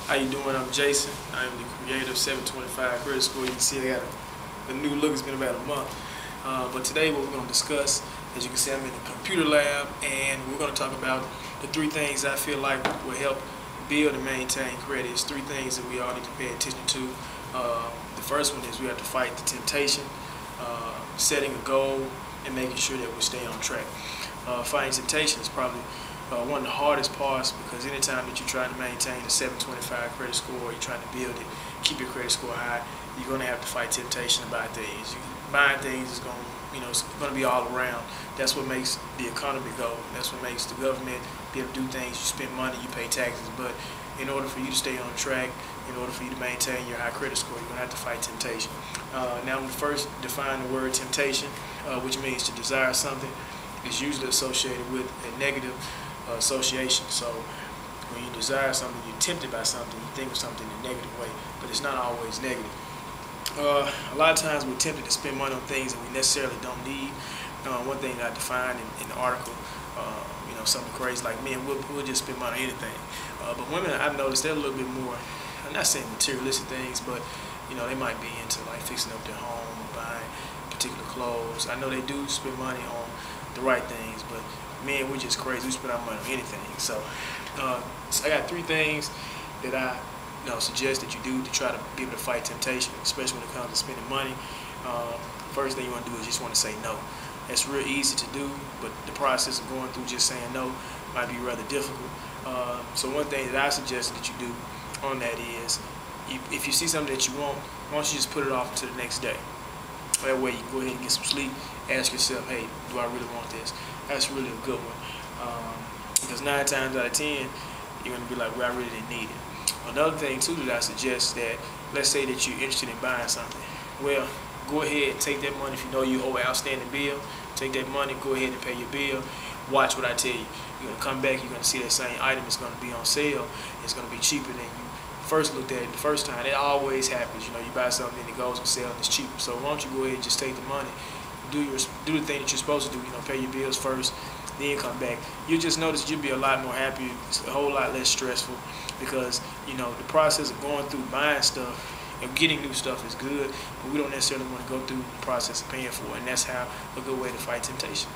How you doing? I'm Jason. I am the creator of 725 Credit Score. You can see I got a new look. It's been about a month. But today what we're going to discuss, as you can see, I'm in the computer lab, and we're going to talk about the three things I feel like will help build and maintain credit. It's three things that we all need to pay attention to. The first one is we have to fight the temptation, setting a goal, and making sure that we stay on track. Fighting temptation is probably one of the hardest parts, because anytime that you're trying to maintain a 725 credit score, you're trying to build it, keep your credit score high, you're going to have to fight temptation to buy things. Buying things is going to, it's going to be all around. That's what makes the economy go. That's what makes the government be able to do things. You spend money, you pay taxes, but in order for you to stay on track, in order for you to maintain your high credit score, you're going to have to fight temptation. Now, I'm going to first define the word temptation, which means to desire something. Is usually associated with a negative association. So when you desire something, you're tempted by something, you think of something in a negative way, but it's not always negative. A lot of times we're tempted to spend money on things that we necessarily don't need. One thing that I defined in the article, something crazy like men, we'll just spend money on anything. But women, I've noticed they're a little bit more, I'm not saying materialistic things, but they might be into like fixing up their home or buying particular clothes. I know they do spend money on the right things, but men, we're just crazy. We spend our money on anything. So I got three things that I suggest that you do to try to be able to fight temptation, especially when it comes to spending money. First thing you want to do is just want to say no. It's real easy to do, but the process of going through just saying no might be rather difficult. So one thing that I suggest that you do on that is, if you see something that you want, why don't you just put it off until the next day? That way you can go ahead and get some sleep. Ask yourself, hey, do I really want this? That's really a good one. Because 9 times out of 10, you're going to be like, well, I really didn't need it. Another thing, too, that I suggest, that let's say that you're interested in buying something. Well, go ahead and take that money. If you know you owe an outstanding bill, take that money, go ahead and pay your bill. Watch what I tell you. You're going to come back, you're going to see that same item is going to be on sale. It's going to be cheaper than you first looked at it the first time. It always happens. You buy something and it goes on sale and it's cheaper. So why don't you go ahead and just take the money, do the thing that you're supposed to do. Pay your bills first, then come back. You'll just notice you'll be a lot more happy. It's a whole lot less stressful, because the process of going through buying stuff and getting new stuff is good, but we don't necessarily want to go through the process of paying for it, and that's how a good way to fight temptation.